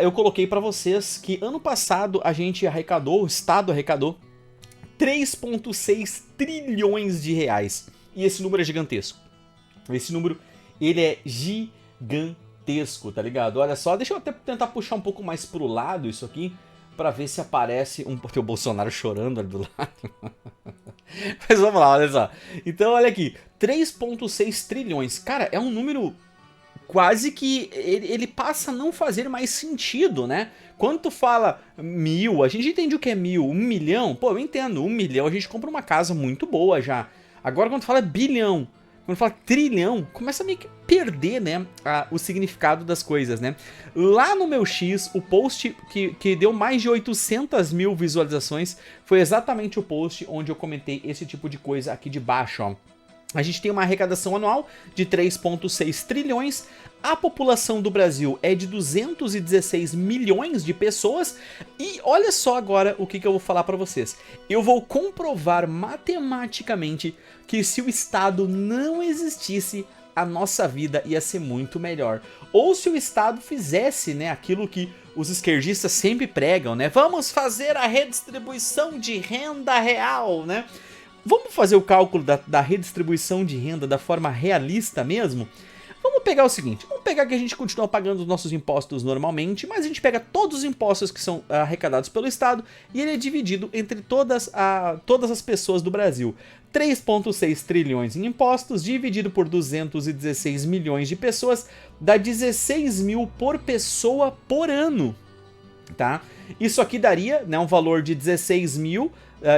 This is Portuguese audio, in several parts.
eu coloquei pra vocês que ano passado a gente arrecadou, o Estado arrecadou 3,6 trilhões de reais. E esse número é gigantesco. Esse número, ele é gigantesco, tá ligado? Olha só, deixa eu até tentar puxar um pouco mais pro lado isso aqui, pra ver se aparece um... Tem o Bolsonaro chorando ali do lado. Mas vamos lá, olha só. Então, olha aqui, 3,6 trilhões. Cara, é um número quase que ele passa a não fazer mais sentido, né? Quando tu fala mil, a gente entende o que é mil. 1 milhão, pô, eu entendo. 1 milhão a gente compra uma casa muito boa já. Agora quando fala bilhão, quando fala trilhão, começa a meio que perder, né, o significado das coisas, né? Lá no meu X, o post que deu mais de 800 mil visualizações foi exatamente o post onde eu comentei esse tipo de coisa aqui de baixo, ó. A gente tem uma arrecadação anual de 3,6 trilhões, a população do Brasil é de 216 milhões de pessoas e olha só agora o que eu vou falar pra vocês. Eu vou comprovar matematicamente que se o Estado não existisse, a nossa vida ia ser muito melhor. Ou se o Estado fizesse, né, aquilo que os esquerdistas sempre pregam, né? Vamos fazer a redistribuição de renda real, né? Vamos fazer o cálculo da redistribuição de renda da forma realista mesmo? Vamos pegar o seguinte, vamos pegar que a gente continua pagando os nossos impostos normalmente, mas a gente pega todos os impostos que são arrecadados pelo Estado e ele é dividido entre todas as pessoas do Brasil. 3,6 trilhões em impostos dividido por 216 milhões de pessoas dá 16 mil por pessoa por ano, tá? Isso aqui daria, né, um valor de 16 mil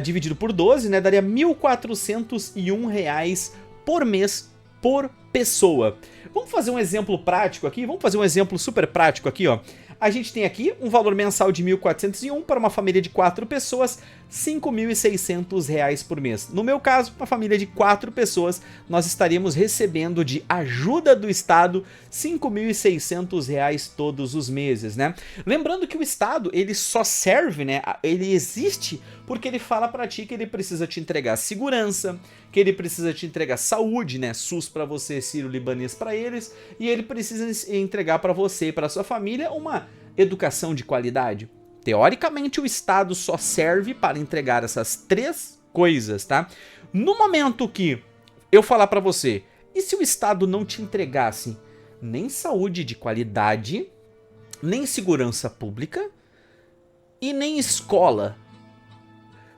dividido por 12, né, daria R$ 1.401 por mês por pessoa. Vamos fazer um exemplo prático aqui, vamos fazer um exemplo super prático aqui, ó. A gente tem aqui um valor mensal de 1.401 para uma família de 4 pessoas, R$ 5.600 por mês. No meu caso, uma família de 4 pessoas, nós estaríamos recebendo de ajuda do Estado R$ 5.600 todos os meses, né? Lembrando que o Estado, ele só serve, né? Ele existe porque ele fala para ti que ele precisa te entregar segurança, que ele precisa te entregar saúde, né? SUS para você, Sírio-Libanês para eles, e ele precisa entregar para você e para sua família uma educação de qualidade. Teoricamente, o Estado só serve para entregar essas 3 coisas, tá? No momento que eu falar para você, e se o Estado não te entregasse nem saúde de qualidade, nem segurança pública e nem escola?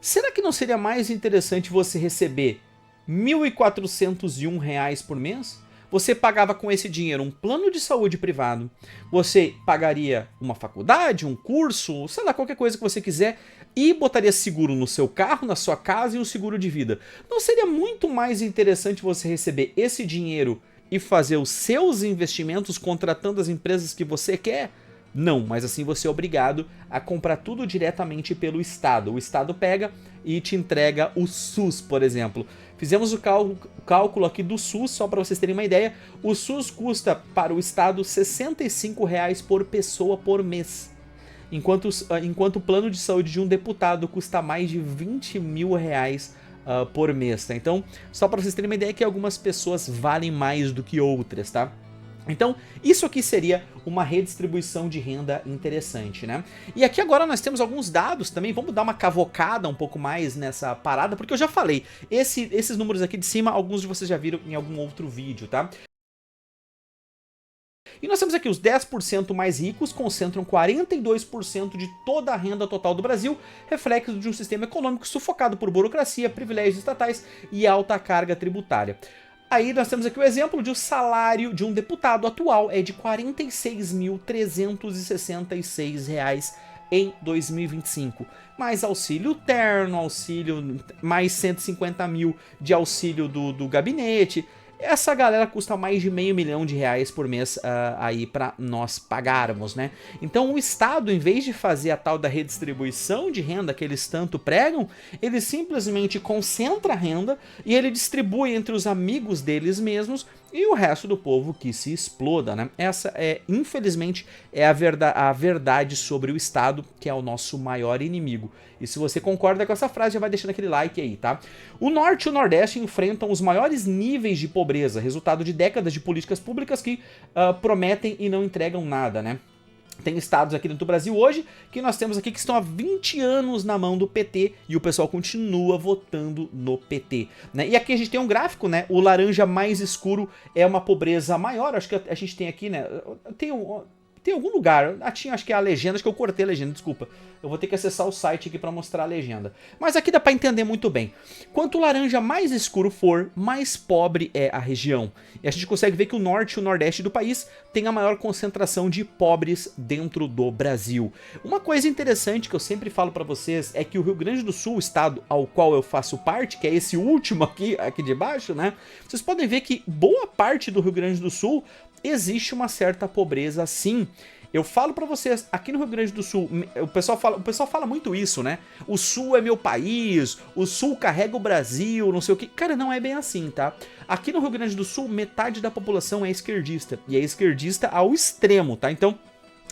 Será que não seria mais interessante você receber R$ 1.401 por mês? Você pagava com esse dinheiro um plano de saúde privado, você pagaria uma faculdade, um curso, sei lá, qualquer coisa que você quiser e botaria seguro no seu carro, na sua casa e um seguro de vida. Não seria muito mais interessante você receber esse dinheiro e fazer os seus investimentos contratando as empresas que você quer? Não, mas assim você é obrigado a comprar tudo diretamente pelo Estado. O Estado pega e te entrega o SUS, por exemplo. Fizemos o cálculo aqui do SUS, só para vocês terem uma ideia. O SUS custa para o Estado R$ 65 por pessoa por mês. Enquanto o plano de saúde de um deputado custa mais de R$ 20 mil por mês, tá? Então, só para vocês terem uma ideia que algumas pessoas valem mais do que outras, tá? Então, isso aqui seria uma redistribuição de renda interessante, né? E aqui agora nós temos alguns dados também, vamos dar uma cavocada um pouco mais nessa parada, porque eu já falei, esses números aqui de cima, alguns de vocês já viram em algum outro vídeo, tá? E nós temos aqui os 10% mais ricos concentram 42% de toda a renda total do Brasil, reflexo de um sistema econômico sufocado por burocracia, privilégios estatais e alta carga tributária. Aí nós temos aqui o exemplo de o salário de um deputado atual é de R$ 46.366 em 2025. Mais auxílio terno, auxílio mais 150 mil de auxílio do gabinete. Essa galera custa mais de R$ 500 mil por mês aí para nós pagarmos, né? Então o Estado, em vez de fazer a tal da redistribuição de renda que eles tanto pregam, ele simplesmente concentra a renda e ele distribui entre os amigos deles mesmos e o resto do povo que se exploda, né? Essa é, infelizmente, é a verdade sobre o Estado, que é o nosso maior inimigo. E se você concorda com essa frase, já vai deixando aquele like aí, tá? O Norte e o Nordeste enfrentam os maiores níveis de pobreza, resultado de décadas de políticas públicas que prometem e não entregam nada, né? Tem estados aqui dentro do Brasil hoje que nós temos aqui que estão há 20 anos na mão do PT e o pessoal continua votando no PT, né? E aqui a gente tem um gráfico, né? O laranja mais escuro é uma pobreza maior, acho que a gente tem aqui, né? Tem algum lugar, acho que é a legenda, acho que eu cortei a legenda, desculpa. Eu vou ter que acessar o site aqui pra mostrar a legenda. Mas aqui dá pra entender muito bem. Quanto o laranja mais escuro for, mais pobre é a região. E a gente consegue ver que o norte e o nordeste do país tem a maior concentração de pobres dentro do Brasil. Uma coisa interessante que eu sempre falo pra vocês é que o Rio Grande do Sul, o estado ao qual eu faço parte, que é esse último aqui de baixo, né? Vocês podem ver que boa parte do Rio Grande do Sul existe uma certa pobreza, sim. Eu falo pra vocês, aqui no Rio Grande do Sul, o pessoal fala muito isso, né? O Sul é meu país, o Sul carrega o Brasil, não sei o que. Cara, não é bem assim, tá? Aqui no Rio Grande do Sul, metade da população é esquerdista. E é esquerdista ao extremo, tá? Então,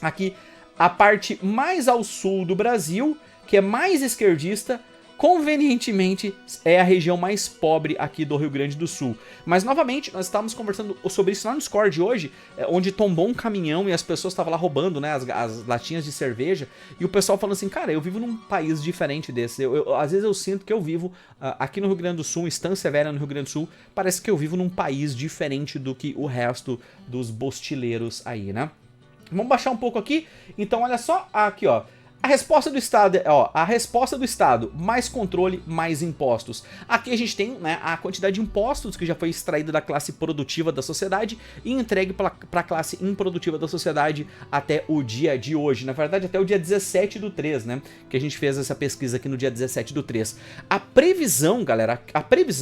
aqui, a parte mais ao sul do Brasil, que é mais esquerdista, convenientemente é a região mais pobre aqui do Rio Grande do Sul. Mas novamente, nós estávamos conversando sobre isso lá no Discord hoje, onde tombou um caminhão e as pessoas estavam lá roubando, né, as latinhas de cerveja, e o pessoal falando assim, cara, eu vivo num país diferente desse, às vezes eu sinto que eu vivo aqui no Rio Grande do Sul, em Estância Velha no Rio Grande do Sul, parece que eu vivo num país diferente do que o resto dos bostileiros aí, né? Vamos baixar um pouco aqui, então olha só, aqui ó, a resposta do Estado, mais controle, mais impostos. Aqui a gente tem, né, a quantidade de impostos que já foi extraída da classe produtiva da sociedade e entregue para a classe improdutiva da sociedade até o dia de hoje. Na verdade, até o dia 17/3, né, que a gente fez essa pesquisa aqui no dia 17/3. A previsão, galera,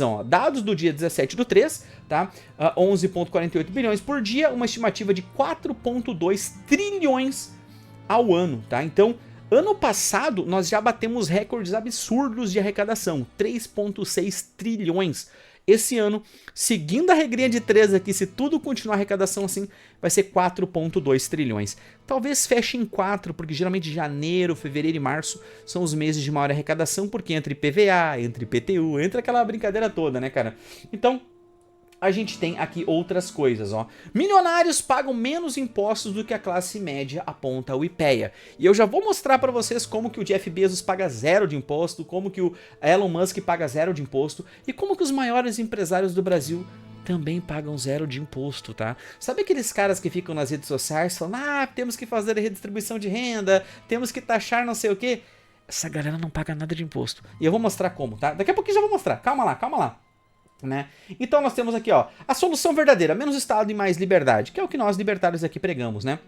ó, dados do dia 17/3, tá, 11,48 bilhões por dia, uma estimativa de 4,2 trilhões ao ano, tá? Então, ano passado, nós já batemos recordes absurdos de arrecadação, 3,6 trilhões. Esse ano, seguindo a regrinha de 3 aqui, se tudo continuar a arrecadação assim, vai ser 4,2 trilhões. Talvez feche em 4, porque geralmente janeiro, fevereiro e março são os meses de maior arrecadação, porque entre PVA, entre IPTU, entra aquela brincadeira toda, né, cara? Então, a gente tem aqui outras coisas, ó. Milionários pagam menos impostos do que a classe média, aponta o IPEA. E eu já vou mostrar pra vocês como que o Jeff Bezos paga 0 de imposto, como que o Elon Musk paga 0 de imposto e como que os maiores empresários do Brasil também pagam 0 de imposto, tá? Sabe aqueles caras que ficam nas redes sociais falando, ah, temos que fazer a redistribuição de renda, temos que taxar não sei o quê? Essa galera não paga nada de imposto. E eu vou mostrar como, tá? Daqui a pouquinho já vou mostrar. Calma lá. Né? Então nós temos aqui, ó, a solução verdadeira, menos Estado e mais liberdade, que é o que nós libertários aqui pregamos, né?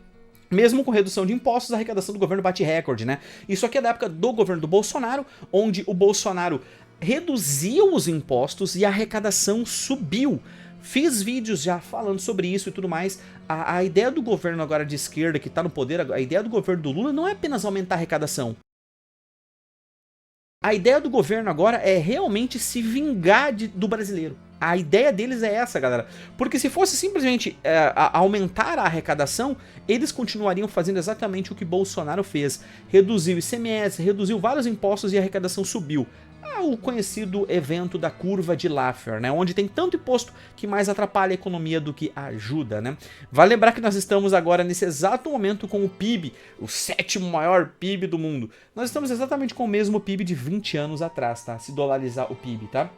Mesmo com redução de impostos, a arrecadação do governo bate recorde, né? Isso aqui é da época do governo do Bolsonaro, onde o Bolsonaro reduziu os impostos e a arrecadação subiu. Fiz vídeos já falando sobre isso e tudo mais. A ideia do governo agora de esquerda, que tá no poder, a ideia do governo do Lula não é apenas aumentar a arrecadação. A ideia do governo agora é realmente se vingar do brasileiro. A ideia deles é essa, galera. Porque se fosse simplesmente aumentar a arrecadação, eles continuariam fazendo exatamente o que Bolsonaro fez. Reduziu o ICMS, reduziu vários impostos e a arrecadação subiu. O conhecido evento da curva de Laffer, né? Onde tem tanto imposto que mais atrapalha a economia do que ajuda, né? Vale lembrar que nós estamos agora nesse exato momento com o PIB, o 7º maior PIB do mundo. Nós estamos exatamente com o mesmo PIB de 20 anos atrás, tá? Se dolarizar o PIB, tá?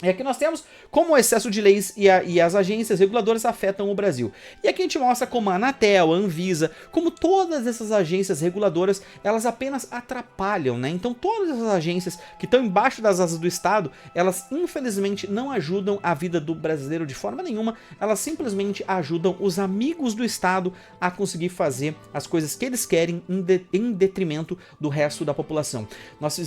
E aqui nós temos como o excesso de leis e as agências reguladoras afetam o Brasil. E aqui a gente mostra como a Anatel, a Anvisa, como todas essas agências reguladoras, elas apenas atrapalham, né? Então todas essas agências que estão embaixo das asas do Estado, elas infelizmente não ajudam a vida do brasileiro de forma nenhuma, elas simplesmente ajudam os amigos do Estado a conseguir fazer as coisas que eles querem em detrimento do resto da população. Nós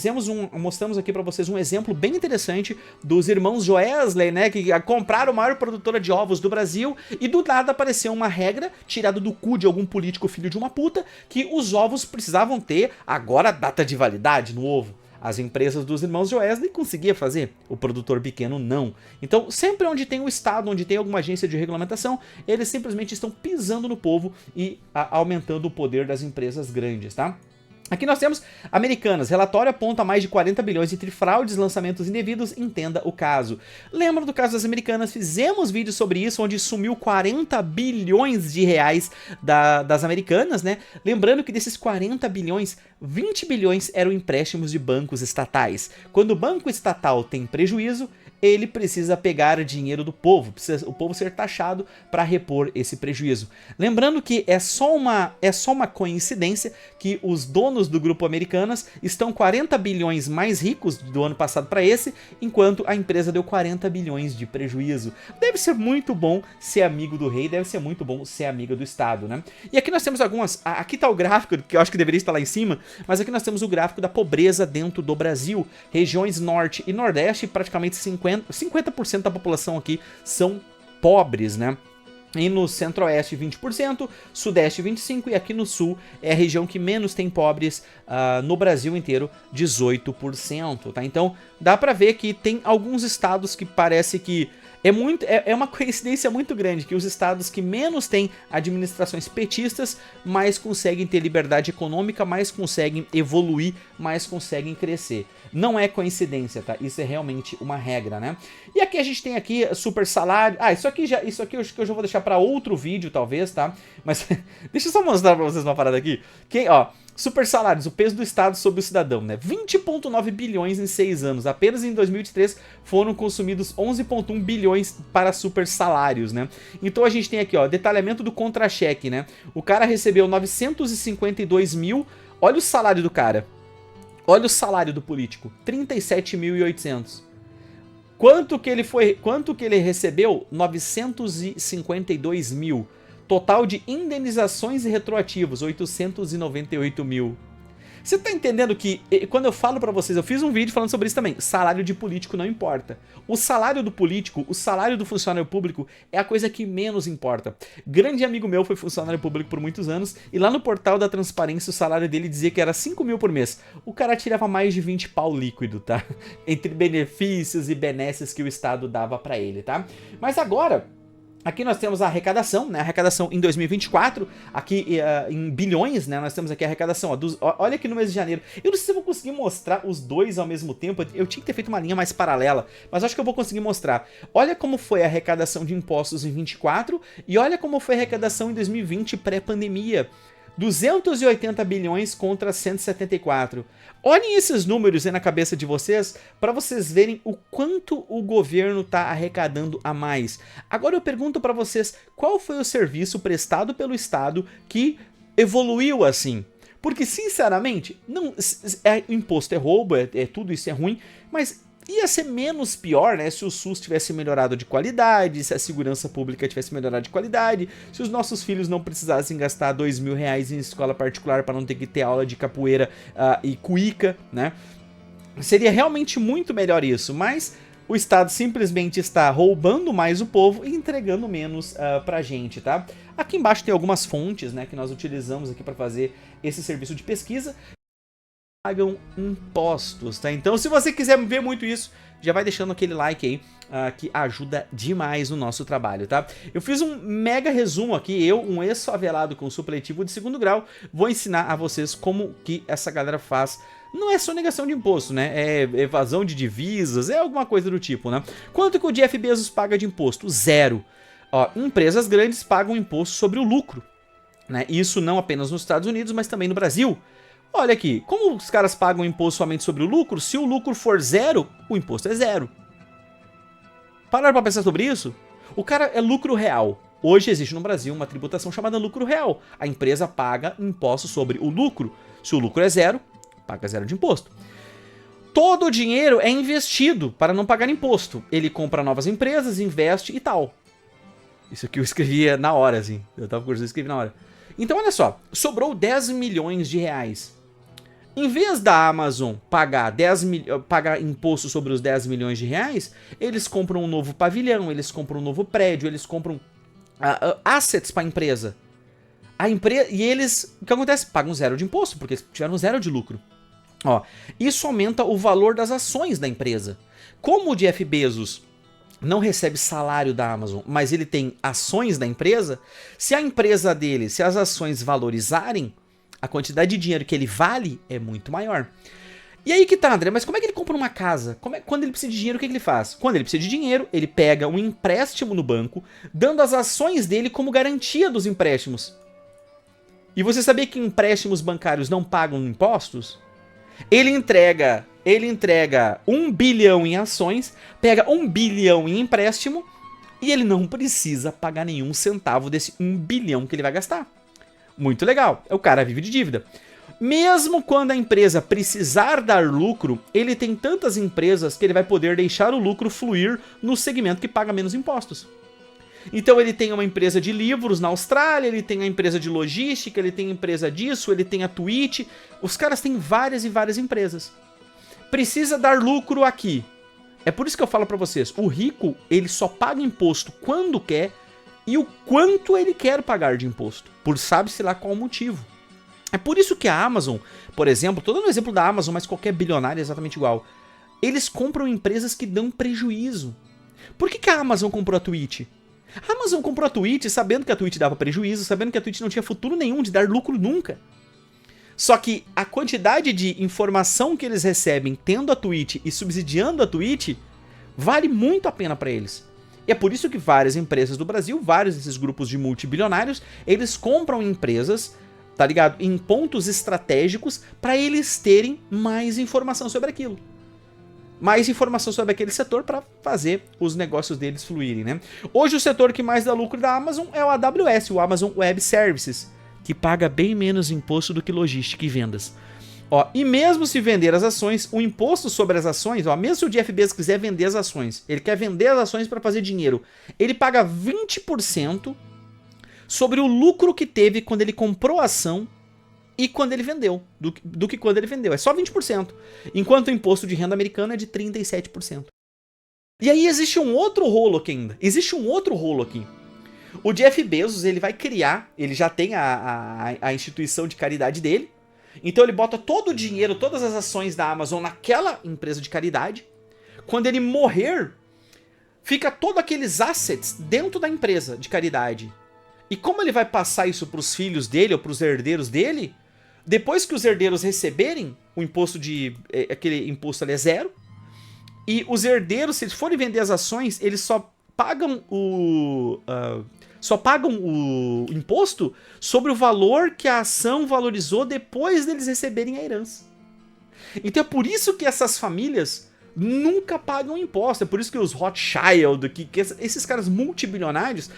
mostramos aqui para vocês um exemplo bem interessante dos irmãos Joesley, né, que compraram a maior produtora de ovos do Brasil e do nada apareceu uma regra tirada do cu de algum político filho de uma puta que os ovos precisavam ter agora data de validade no ovo. As empresas dos irmãos Joesley conseguiam fazer, o produtor pequeno não. Então, sempre onde tem o Estado, onde tem alguma agência de regulamentação, eles simplesmente estão pisando no povo e aumentando o poder das empresas grandes, tá? Aqui nós temos Americanas. Relatório aponta mais de 40 bilhões entre fraudes, lançamentos indevidos. Entenda o caso. Lembra do caso das Americanas? Fizemos vídeo sobre isso, onde sumiu 40 bilhões de reais das Americanas, né? Lembrando que desses 40 bilhões, 20 bilhões eram empréstimos de bancos estatais. Quando o banco estatal tem prejuízo, ele precisa pegar dinheiro do povo, precisa o povo ser taxado para repor esse prejuízo. Lembrando que é só uma coincidência que os donos do grupo Americanas estão 40 bilhões mais ricos do ano passado para esse, enquanto a empresa deu 40 bilhões de prejuízo. Deve ser muito bom ser amigo do rei, deve ser muito bom ser amigo do Estado, né? E aqui nós temos algumas... Aqui está o gráfico, que eu acho que deveria estar lá em cima, mas aqui nós temos o gráfico da pobreza dentro do Brasil. Regiões Norte e Nordeste, praticamente 50% da população aqui são pobres, né? E no Centro-Oeste 20%, Sudeste 25% e aqui no Sul é a região que menos tem pobres no Brasil inteiro, 18%, tá? Então dá pra ver que tem alguns estados que parece que é uma coincidência muito grande que os estados que menos têm administrações petistas mais conseguem ter liberdade econômica, mais conseguem evoluir, mais conseguem crescer. Não é coincidência, tá? Isso é realmente uma regra, né? E aqui a gente tem aqui super salário. Isso aqui eu já vou deixar para outro vídeo, talvez, tá? Mas deixa eu só mostrar para vocês uma parada aqui. Super salários, o peso do Estado sobre o cidadão, né? 20,9 bilhões em 6 anos. Apenas em 2023 foram consumidos 11,1 bilhões para super salários, né? Então a gente tem aqui, ó, detalhamento do contra-cheque, né? O cara recebeu 952 mil. Olha o salário do cara. Olha o salário do político, 37.800. Quanto que ele recebeu? 952 mil. Total de indenizações e retroativos, 898 mil. Você tá entendendo que, quando eu falo pra vocês, eu fiz um vídeo falando sobre isso também, salário de político não importa. O salário do político, o salário do funcionário público é a coisa que menos importa. Grande amigo meu foi funcionário público por muitos anos, e lá no portal da transparência o salário dele dizia que era 5 mil por mês. O cara tirava mais de 20 pau líquido, tá? Entre benefícios e benesses que o Estado dava pra ele, tá? Mas agora... aqui nós temos a arrecadação, né? A arrecadação em 2024, aqui em bilhões, né? Nós temos aqui a arrecadação, olha aqui no mês de janeiro. Eu não sei se eu vou conseguir mostrar os dois ao mesmo tempo, eu tinha que ter feito uma linha mais paralela, mas acho que eu vou conseguir mostrar. Olha como foi a arrecadação de impostos em 24 e olha como foi a arrecadação em 2020 pré-pandemia. 280 bilhões contra 174. Olhem esses números aí na cabeça de vocês para vocês verem o quanto o governo está arrecadando a mais. Agora eu pergunto para vocês, qual foi o serviço prestado pelo Estado que evoluiu assim? Porque, sinceramente, imposto é roubo, tudo isso é ruim, mas... ia ser menos pior, né, se o SUS tivesse melhorado de qualidade, se a segurança pública tivesse melhorado de qualidade, se os nossos filhos não precisassem gastar R$2.000 em escola particular para não ter que ter aula de capoeira e cuíca, né? Seria realmente muito melhor isso, mas o Estado simplesmente está roubando mais o povo e entregando menos pra gente, tá? Aqui embaixo tem algumas fontes, né, que nós utilizamos aqui para fazer esse serviço de pesquisa. Pagam impostos, tá? Então, se você quiser ver muito isso, já vai deixando aquele like aí, que ajuda demais no nosso trabalho, tá? Eu fiz um mega resumo aqui, um ex-favelado com supletivo de 2º grau, vou ensinar a vocês como que essa galera faz. Não é sonegação de imposto, né? É evasão de divisas, é alguma coisa do tipo, né? Quanto que o Jeff Bezos paga de imposto? 0. Ó, empresas grandes pagam imposto sobre o lucro, né? Isso não apenas nos Estados Unidos, mas também no Brasil. Olha aqui, como os caras pagam imposto somente sobre o lucro, se o lucro for 0, o imposto é 0. Pararam pra pensar sobre isso? O cara é lucro real. Hoje existe no Brasil uma tributação chamada lucro real. A empresa paga imposto sobre o lucro. Se o lucro é 0, paga 0 de imposto. Todo o dinheiro é investido para não pagar imposto. Ele compra novas empresas, investe e tal. Isso aqui eu escrevia na hora, assim. Eu tava cursando e escrevi na hora. Então olha só, sobrou 10 milhões de reais. Em vez da Amazon pagar imposto sobre os 10 milhões de reais, eles compram um novo pavilhão, eles compram um novo prédio, eles compram assets para a empresa. E eles, o que acontece? Pagam 0 de imposto, porque eles tiveram 0 de lucro. Ó, isso aumenta o valor das ações da empresa. Como o Jeff Bezos não recebe salário da Amazon, mas ele tem ações da empresa, se a empresa dele, se as ações valorizarem, A quantidade de dinheiro que ele vale é muito maior. E aí que tá, André, mas como é que ele compra uma casa? Quando ele precisa de dinheiro, o que ele faz? Quando ele precisa de dinheiro, ele pega um empréstimo no banco, dando as ações dele como garantia dos empréstimos. E você sabia que empréstimos bancários não pagam impostos? Ele entrega 1 bilhão em ações, pega 1 bilhão em empréstimo e ele não precisa pagar nenhum centavo desse 1 bilhão que ele vai gastar. Muito legal, o cara vive de dívida. Mesmo quando a empresa precisar dar lucro, ele tem tantas empresas que ele vai poder deixar o lucro fluir no segmento que paga menos impostos. Então ele tem uma empresa de livros na Austrália, ele tem a empresa de logística, ele tem a empresa disso, ele tem a Twitch. Os caras têm várias e várias empresas. Precisa dar lucro aqui. É por isso que eu falo pra vocês, o rico, ele só paga imposto quando quer e o quanto ele quer pagar de imposto, por sabe-se lá qual motivo. É por isso que a Amazon, por exemplo, tô dando um exemplo da Amazon, mas qualquer bilionário é exatamente igual. Eles compram empresas que dão prejuízo. Por que a Amazon comprou a Twitch? A Amazon comprou a Twitch sabendo que a Twitch dava prejuízo, sabendo que a Twitch não tinha futuro nenhum de dar lucro nunca. Só que a quantidade de informação que eles recebem tendo a Twitch e subsidiando a Twitch vale muito a pena para eles. E é por isso que várias empresas do Brasil, vários desses grupos de multibilionários, eles compram empresas, tá ligado? Em pontos estratégicos para eles terem mais informação sobre aquilo. Mais informação sobre aquele setor para fazer os negócios deles fluírem, né? Hoje o setor que mais dá lucro da Amazon é o AWS, o Amazon Web Services, que paga bem menos imposto do que logística e vendas. Ó, e mesmo se vender as ações, o imposto sobre as ações, ó, mesmo se o Jeff Bezos quiser vender as ações, ele quer vender as ações para fazer dinheiro, ele paga 20% sobre o lucro que teve quando ele comprou a ação e quando ele vendeu, do que quando ele vendeu. É só 20%, enquanto o imposto de renda americano é de 37%. E aí existe um outro rolo aqui ainda. Existe um outro rolo aqui. O Jeff Bezos, ele vai criar, ele já tem a instituição de caridade dele, então ele bota todo o dinheiro, todas as ações da Amazon naquela empresa de caridade. Quando ele morrer, fica todos aqueles assets dentro da empresa de caridade. E como ele vai passar isso para os filhos dele ou para os herdeiros dele, depois que os herdeiros receberem o imposto aquele imposto ali é zero, e os herdeiros, se eles forem vender as ações, eles só pagam o imposto sobre o valor que a ação valorizou depois deles receberem a herança. Então é por isso que essas famílias nunca pagam imposto. É por isso que os Rothschild, que esses caras multibilionários,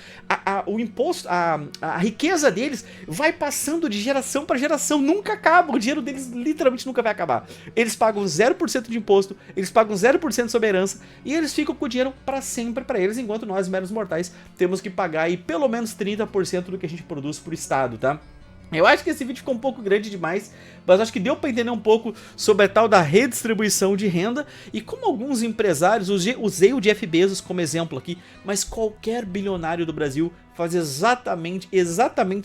o imposto, a riqueza deles vai passando de geração para geração, nunca acaba. O dinheiro deles literalmente nunca vai acabar. Eles pagam 0% de imposto, eles pagam 0% sobre a herança e eles ficam com o dinheiro para sempre para eles, enquanto nós, meros mortais, temos que pagar aí pelo menos 30% do que a gente produz pro Estado, tá? Eu acho que esse vídeo ficou um pouco grande demais, mas acho que deu para entender um pouco sobre a tal da redistribuição de renda e como alguns empresários, usei o Jeff Bezos como exemplo aqui, mas qualquer bilionário do Brasil faz exatamente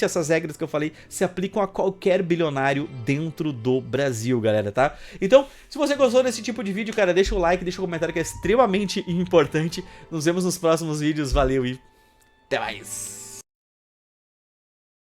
essas regras que eu falei, se aplicam a qualquer bilionário dentro do Brasil, galera, tá? Então, se você gostou desse tipo de vídeo, cara, deixa o like, deixa o comentário que é extremamente importante. Nos vemos nos próximos vídeos, valeu e até mais!